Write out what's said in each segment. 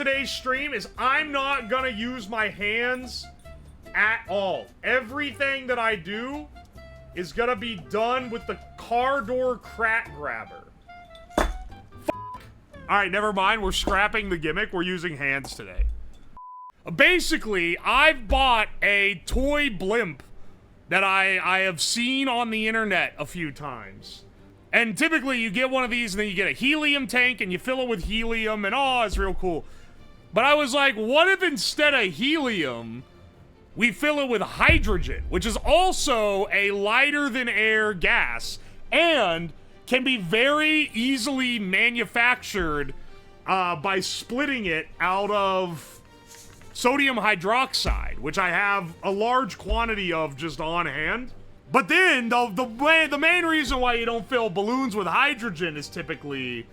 today's stream is I'm not gonna use my hands at all. Everything that I do is gonna be done with the car door crack grabber. Alright, never mind. We're scrapping the gimmick. We're using hands today. Basically, I've bought a toy blimp that I have seen on the internet a few times. And typically you get one of these and then you get a helium tank and you fill it with helium and oh, it's real cool. But I was like, what if instead of helium, we fill it with hydrogen, which is also a lighter than air gas and can be very easily manufactured by splitting it out of sodium hydroxide, which I have a large quantity of just on hand. But then, the main reason why you don't fill balloons with hydrogen is typically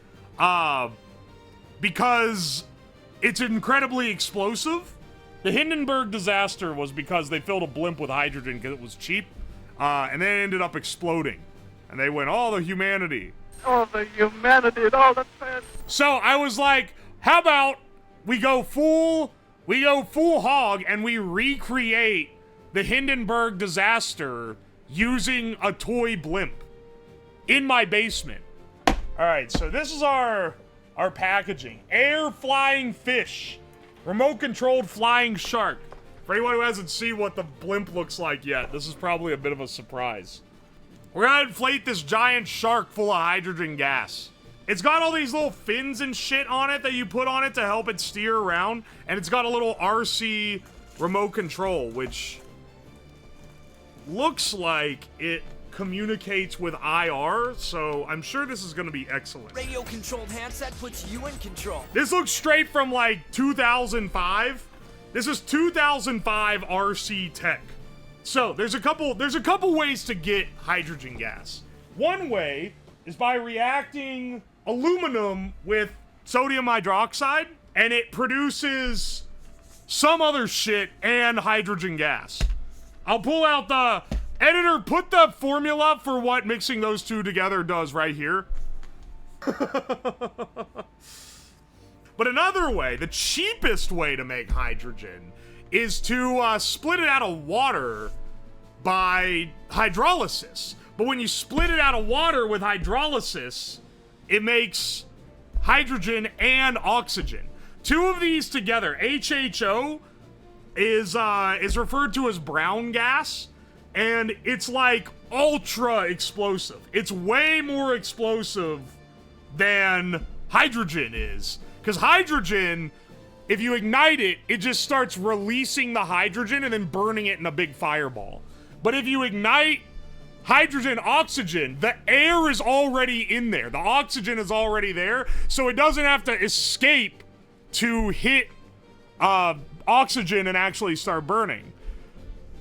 because it's incredibly explosive. The Hindenburg disaster was because they filled a blimp with hydrogen because it was cheap, and then it ended up exploding. And they went, oh, the humanity. Oh, the humanity, oh, that's bad. So I was like, how about we go full hog and we recreate the Hindenburg disaster using a toy blimp in my basement. All right, so this is our packaging. Air flying fish, remote controlled flying shark. For anyone who hasn't seen what the blimp looks like yet, this is probably a bit of a surprise. We're gonna inflate this giant shark full of hydrogen gas. It's got all these little fins and shit on it that you put on it to help it steer around, and it's got a little RC remote control, which looks like it communicates with IR, so I'm sure this is gonna be excellent. Radio-controlled handset puts you in control. This looks straight from like 2005. This is 2005 RC tech. So there's a couple ways to get hydrogen gas. One way is by reacting aluminum with sodium hydroxide, and it produces some other shit and hydrogen gas. I'll pull out the editor, put the formula for what mixing those two together does right here. But another way, the cheapest way to make hydrogen is to split it out of water by hydrolysis. But when you split it out of water with hydrolysis, it makes hydrogen and oxygen. Two of these together, HHO, is referred to as brown gas, and it's like ultra explosive. It's way more explosive than hydrogen is. Because hydrogen, if you ignite it, it just starts releasing the hydrogen and then burning it in a big fireball. But if you ignite hydrogen, oxygen, the air is already in there. The oxygen is already there, so it doesn't have to escape to hit oxygen and actually start burning.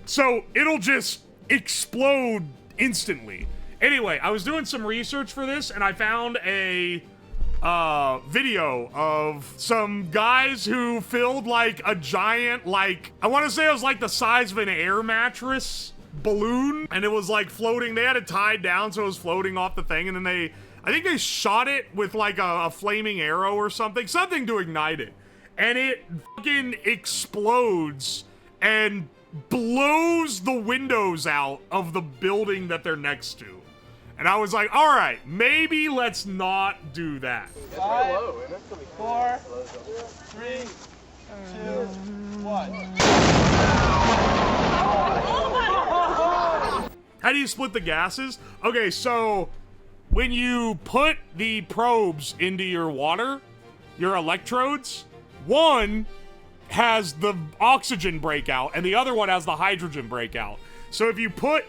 So it'll just explode instantly. Anyway, I was doing some research for this, and I found a video of some guys who filled like a giant, like, I want to say it was like the size of an air mattress balloon, and it was like floating. They had it tied down so it was floating off the thing, and then I think they shot it with like a flaming arrow or something to ignite it, and it fucking explodes and blows the windows out of the building that they're next to. And I was like, all right, maybe let's not do that. 5, 4, 3, 2, 1. How do you split the gases? Okay, so when you put the probes into your water, your electrodes, one has the oxygen breakout and the other one has the hydrogen breakout. So if you put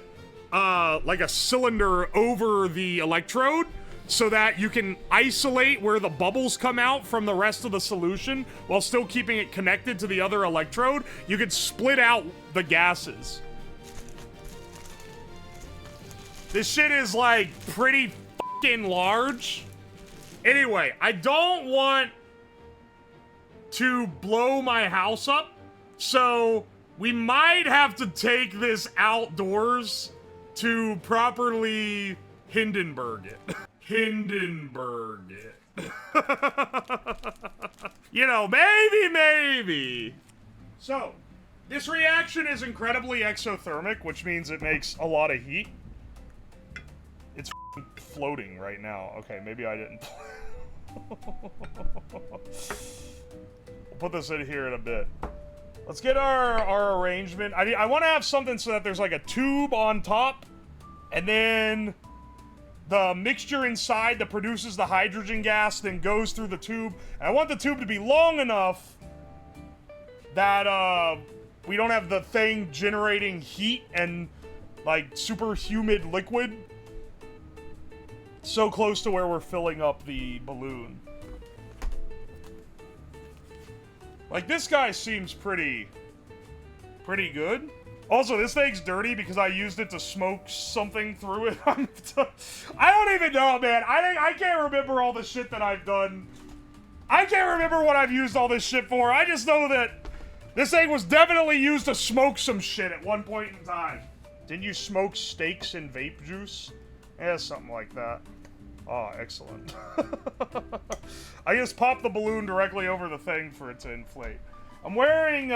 like a cylinder over the electrode so that you can isolate where the bubbles come out from the rest of the solution while still keeping it connected to the other electrode, you can split out the gases. This shit is like pretty fucking large. Anyway, I don't want to blow my house up, so we might have to take this outdoors to properly Hindenburg it. Hindenburg it. You know, maybe. So, this reaction is incredibly exothermic, which means it makes a lot of heat. It's floating right now. Okay, maybe I didn't. We'll put this in here in a bit. Let's get our arrangement. I want to have something so that there's like a tube on top, and then the mixture inside that produces the hydrogen gas then goes through the tube. And I want the tube to be long enough that we don't have the thing generating heat and like super humid liquid so close to where we're filling up the balloon. Like, this guy seems pretty good. Also, this thing's dirty because I used it to smoke something through it. I don't even know, man. I can't remember all the shit that I've done. I can't remember what I've used all this shit for. I just know that this thing was definitely used to smoke some shit at one point in time. Didn't you smoke steaks in vape juice? Yeah, something like that. Oh, excellent. I just popped the balloon directly over the thing for it to inflate. I'm wearing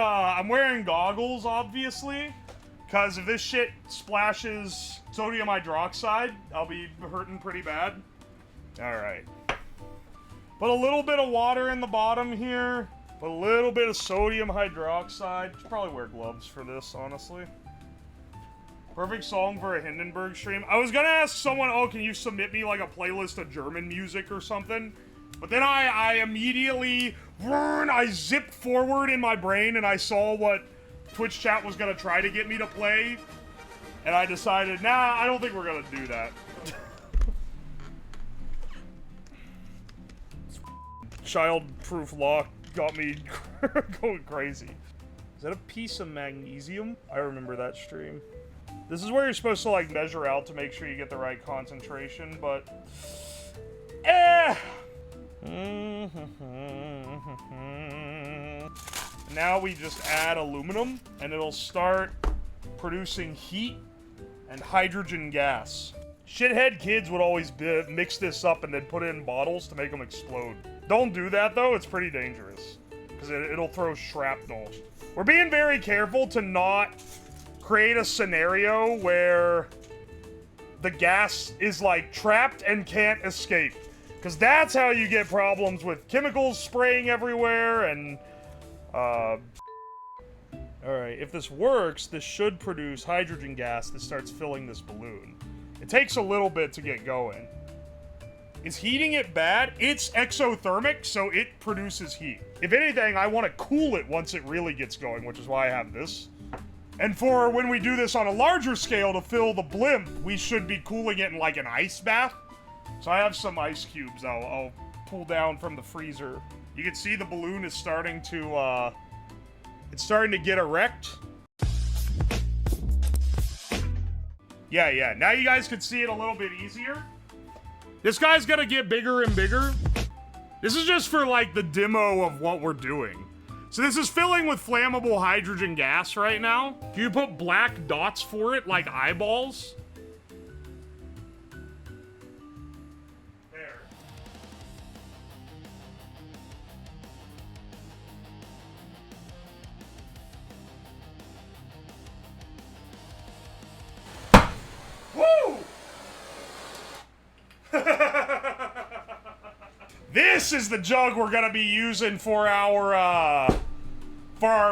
goggles, obviously, because if this shit splashes sodium hydroxide, I'll be hurting pretty bad. Alright. Put a little bit of water in the bottom here. Put a little bit of sodium hydroxide. Should probably wear gloves for this, honestly. Perfect song for a Hindenburg stream. I was gonna ask someone, oh, can you submit me like a playlist of German music or something? But then I immediately, I zipped forward in my brain and I saw what Twitch chat was gonna try to get me to play. And I decided, nah, I don't think we're gonna do that. Child-proof lock got me going crazy. Is that a piece of magnesium? I remember that stream. This is where you're supposed to, like, measure out to make sure you get the right concentration, but... Now we just add aluminum, and it'll start producing heat and hydrogen gas. Shithead kids would always mix this up and then put it in bottles to make them explode. Don't do that, though. It's pretty dangerous, because it'll throw shrapnel. We're being very careful to not create a scenario where the gas is like trapped and can't escape, because that's how you get problems with chemicals spraying everywhere and alright, if this works, this should produce hydrogen gas that starts filling this balloon. It takes a little bit to get going. Is heating it bad? It's exothermic, so it produces heat. If anything, I want to cool it once it really gets going, which is why I have this. And for when we do this on a larger scale to fill the blimp, we should be cooling it in like an ice bath. So I have some ice cubes I'll pull down from the freezer. You can see the balloon is starting to, it's starting to get erect. Yeah, now you guys can see it a little bit easier. This guy's gonna get bigger and bigger. This is just for like the demo of what we're doing. So this is filling with flammable hydrogen gas right now. Can you put black dots for it, like eyeballs? There. Woo! This is the jug we're gonna be using for our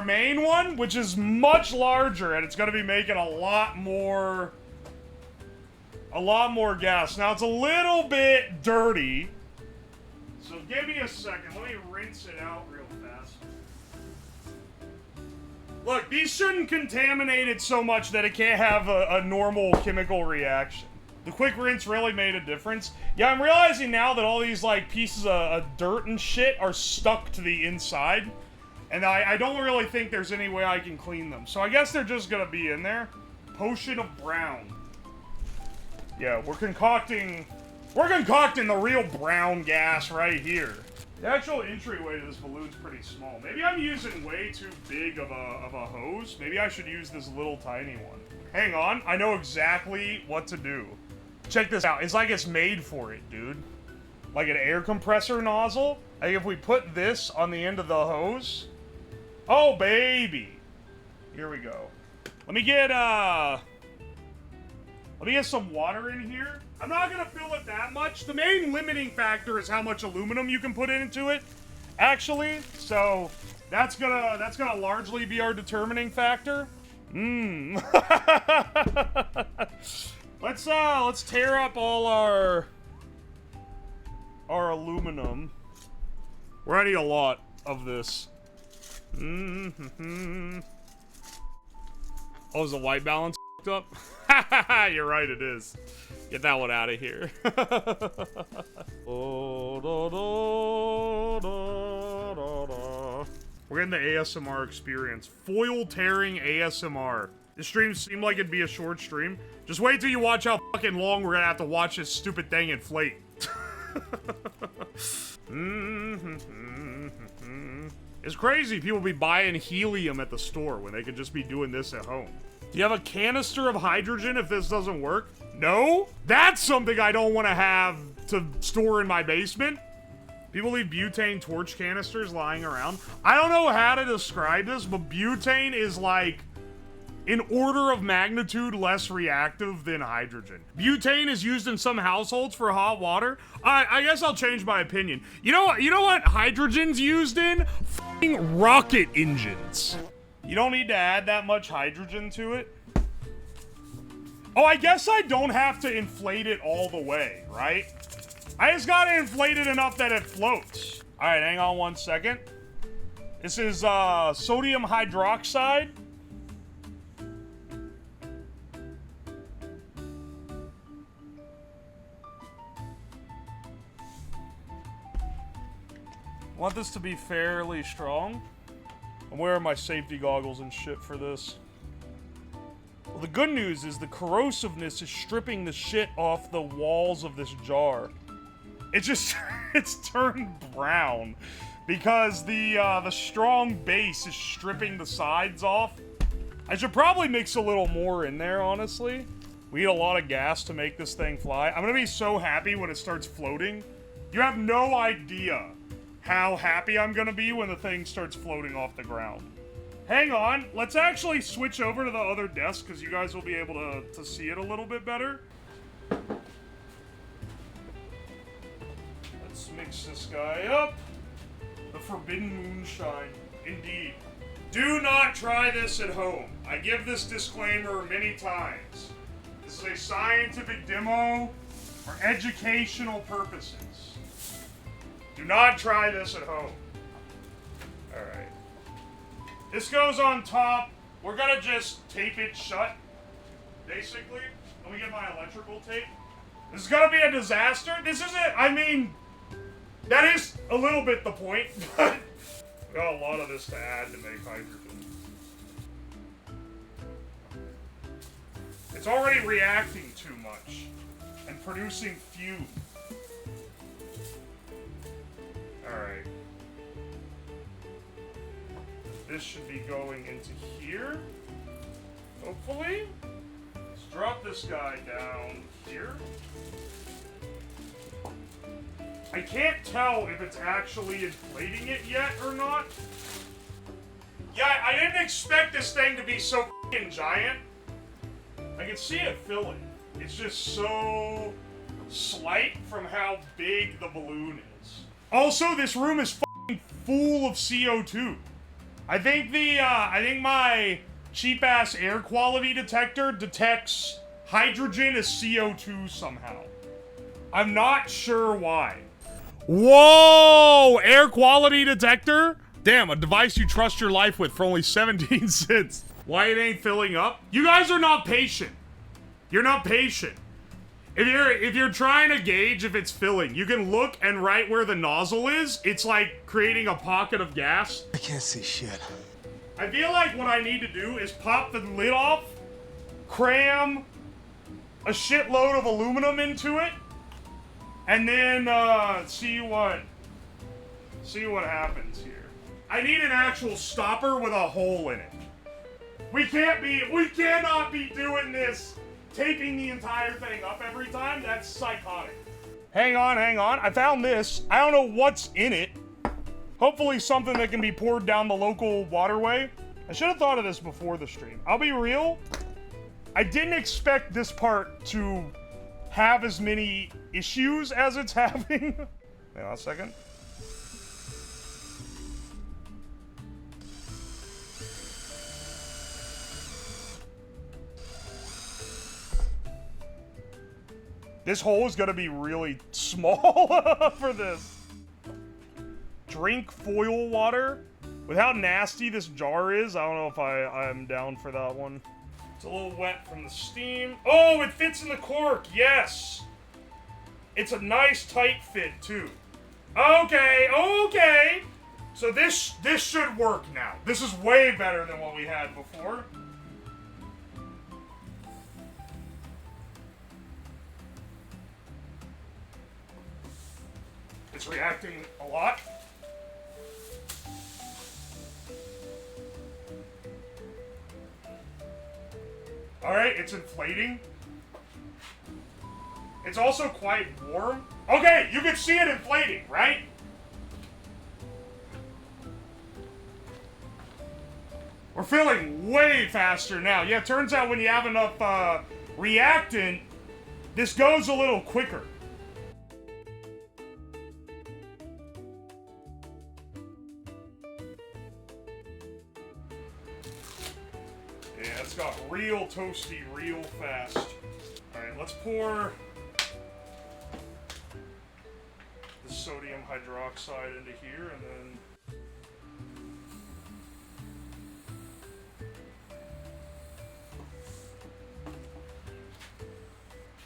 main one, which is much larger, and it's gonna be making a lot more gas. Now it's a little bit dirty, so give me a second. Let me rinse it out real fast. Look, these shouldn't contaminate it so much that it can't have a normal chemical reaction. The quick rinse really made a difference. Yeah, I'm realizing now that all these, like, pieces of dirt and shit are stuck to the inside. And I don't really think there's any way I can clean them. So I guess they're just gonna be in there. Potion of brown. Yeah, we're concocting the real brown gas right here. The actual entryway to this balloon's pretty small. Maybe I'm using way too big of a hose. Maybe I should use this little tiny one. Hang on, I know exactly what to do. Check this out. It's like it's made for it, dude. like an air compressor nozzle. I think if we put this on the end of the hose, oh baby, here we go. Let me get some water in here. I'm not gonna fill it that much. The main limiting factor is how much aluminum you can put into it, actually. So that's gonna largely be our determining factor. Let's tear up all our aluminum. We're gonna need a lot of this. Oh, is the white balance f***ed up? You're right, it is. Get that one out of here. We're getting the ASMR experience. Foil tearing ASMR. This stream seemed like it'd be a short stream. Just wait till you watch how fucking long we're gonna have to watch this stupid thing inflate. It's crazy people be buying helium at the store when they could just be doing this at home. Do you have a canister of hydrogen if this doesn't work? No? That's something I don't want to have to store in my basement. People leave butane torch canisters lying around. I don't know how to describe this, but butane is like an order of magnitude less reactive than hydrogen. Butane is used in some households for hot water. I guess I'll change my opinion. You know what hydrogen's used in? F***ing rocket engines. You don't need to add that much hydrogen to it. Oh, I guess I don't have to inflate it all the way, right? I just gotta inflate it enough that it floats. All right, hang on one second. This is sodium hydroxide. I want this to be fairly strong. I'm wearing my safety goggles and shit for this. Well, the good news is the corrosiveness is stripping the shit off the walls of this jar. It's turned brown because the strong base is stripping the sides off. I should probably mix a little more in there, honestly. We need a lot of gas to make this thing fly. I'm gonna be so happy when it starts floating. You have no idea how happy I'm gonna be when the thing starts floating off the ground. Hang on, let's actually switch over to the other desk because you guys will be able to see it a little bit better. Let's mix this guy up. The forbidden moonshine, indeed. Do not try this at home. I give this disclaimer many times. This is a scientific demo for educational purposes. Do not try this at home. Alright. This goes on top. We're gonna just tape it shut, basically. Let me get my electrical tape. This is gonna be a disaster. This isn't, I mean, that is a little bit the point, but we got a lot of this to add to make hydrogen. It's already reacting too much and producing fume. Alright. This should be going into here. Hopefully. Let's drop this guy down here. I can't tell if it's actually inflating it yet or not. Yeah, I didn't expect this thing to be so f***ing giant. I can see it filling. It's just so slight from how big the balloon is. Also, this room is f***ing full of CO2. I think my cheap-ass air quality detector detects hydrogen as CO2 somehow. I'm not sure why. Whoa! Air quality detector? Damn, a device you trust your life with for only 17 cents. Why it ain't filling up? You guys are not patient. You're not patient. If you're trying to gauge if it's filling, you can look and right where the nozzle is, it's like creating a pocket of gas. I can't see shit. I feel like what I need to do is pop the lid off, cram a shitload of aluminum into it, and then see what happens here. I need an actual stopper with a hole in it. We cannot be doing this, taping the entire thing up every time. That's psychotic. Hang on, hang on. I found this. I don't know what's in it. Hopefully something that can be poured down the local waterway. I should have thought of this before the stream. I'll be real. I didn't expect this part to have as many issues as it's having. Hang on a second. This hole is gonna be really small for this. Drink foil water. With how nasty this jar is, I don't know if I'm down for that one. It's a little wet from the steam. Oh, it fits in the cork, yes! It's a nice tight fit, too. Okay, okay! So this should work now. This is way better than what we had before. It's reacting a lot. Alright, it's inflating. It's also quite warm. Okay, you can see it inflating, right? We're filling way faster now. Yeah, it turns out when you have enough reactant, this goes a little quicker. Yeah, it's got real toasty real fast. Alright, let's pour the sodium hydroxide into here and then...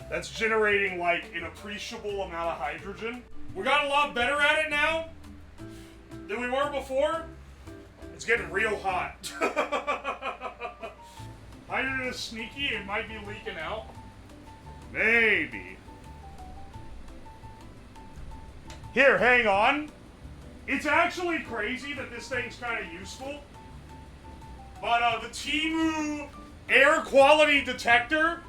That's generating like an appreciable amount of hydrogen. We got a lot better at it now than we were before. It's getting real hot. Hydrogen is sneaky, it might be leaking out. Maybe. Here, hang on. It's actually crazy that this thing's kind of useful. But the Timu air quality detector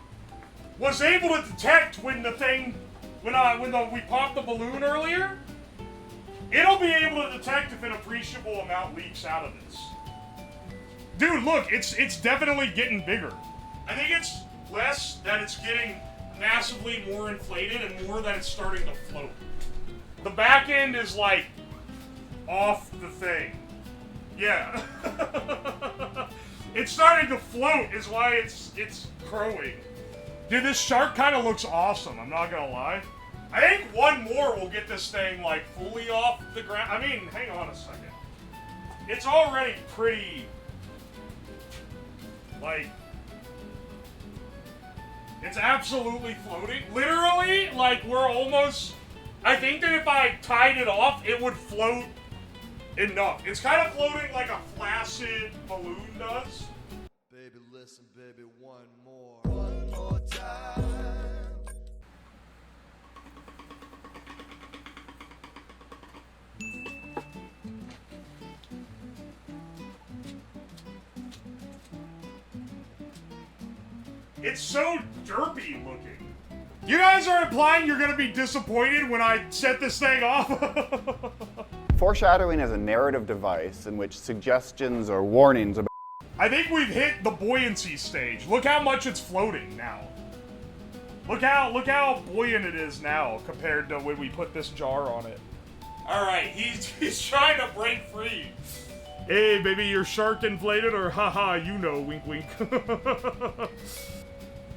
was able to detect when the thing, we popped the balloon earlier. It'll be able to detect if an appreciable amount leaks out of this. Dude, look, it's definitely getting bigger. I think it's less that it's getting massively more inflated and more that it's starting to float. The back end is like off the thing. Yeah. It's starting to float is why it's crowing. Dude, this shark kind of looks awesome, I'm not gonna lie. I think one more will get this thing, like, fully off the ground. I mean, hang on a second. It's already pretty, like, it's absolutely floating. Literally, like, we're almost, I think that if I tied it off, it would float enough. It's kind of floating like a flaccid balloon does. Baby, listen, baby, one more time. It's so derpy looking. You guys are implying you're gonna be disappointed when I set this thing off? Foreshadowing is a narrative device in which suggestions or warnings about... I think we've hit the buoyancy stage. Look how much it's floating now. Look how buoyant it is now compared to when we put this jar on it. Alright, he's trying to break free. Hey, baby, your shark inflated, or haha, you know, wink wink.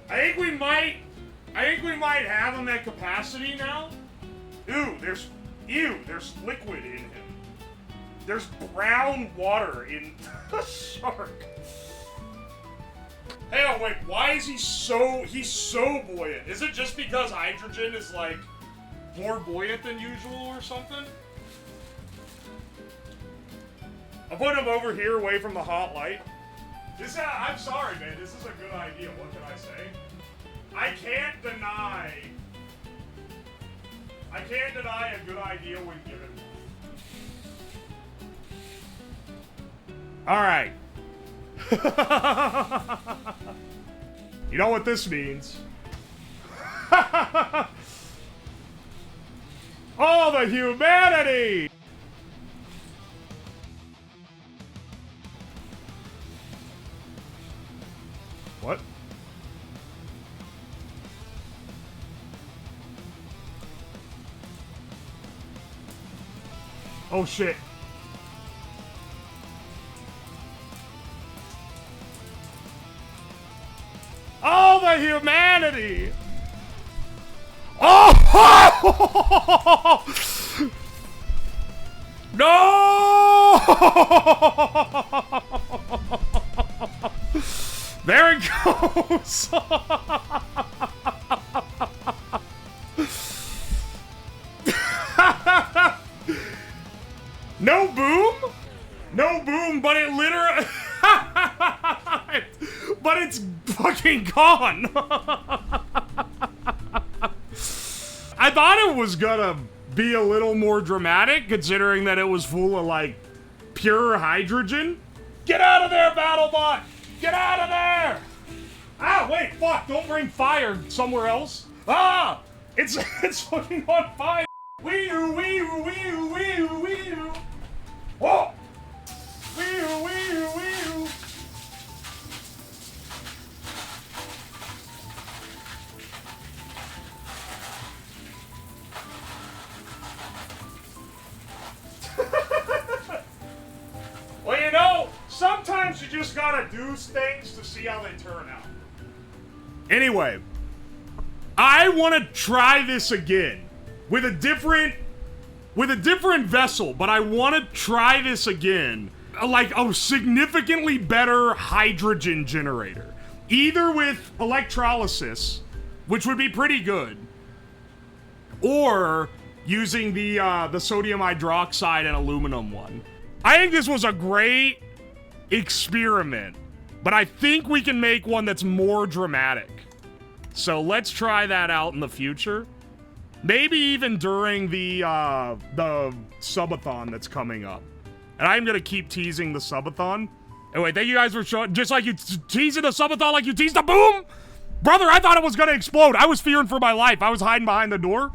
I think we might have him at capacity now. There's liquid in him. There's brown water in the shark. Hang on, wait, why is he's so buoyant? Is it just because hydrogen is, like, more buoyant than usual or something? I'll put him over here away from the hot light. I'm sorry, man, this is a good idea, what can I say? I can't deny a good idea when given one. Alright. You know what this means. Oh, the humanity! What? Oh shit. Oh, the humanity! Oh! No! There it goes! No boom? No boom, but it literally... but it's fucking gone! I thought it was gonna be a little more dramatic, considering that it was full of, like, pure hydrogen. Get out of there, BattleBot! Get out of there! Ah, wait, fuck, don't bring fire somewhere else. Ah! It's fucking on fire! Wee-oo, wee-oo, wee-oo, wee-oo, wee-oo! Whoa! Wee-oo, wee-oo, wee-oo! Well, you know, sometimes you just gotta do things to see how they turn out. Anyway, I want to try this again with a different vessel, but I want to try this again like a significantly better hydrogen generator, either with electrolysis, which would be pretty good, or using the sodium hydroxide and aluminum one. I think this was a great experiment, but I think we can make one that's more dramatic. So let's try that out in the future. Maybe even during the subathon that's coming up. And I'm gonna keep teasing the subathon. Anyway, thank you guys for showing, just like you teasing the subathon like you teased the boom! Brother, I thought it was gonna explode. I was fearing for my life. I was hiding behind the door.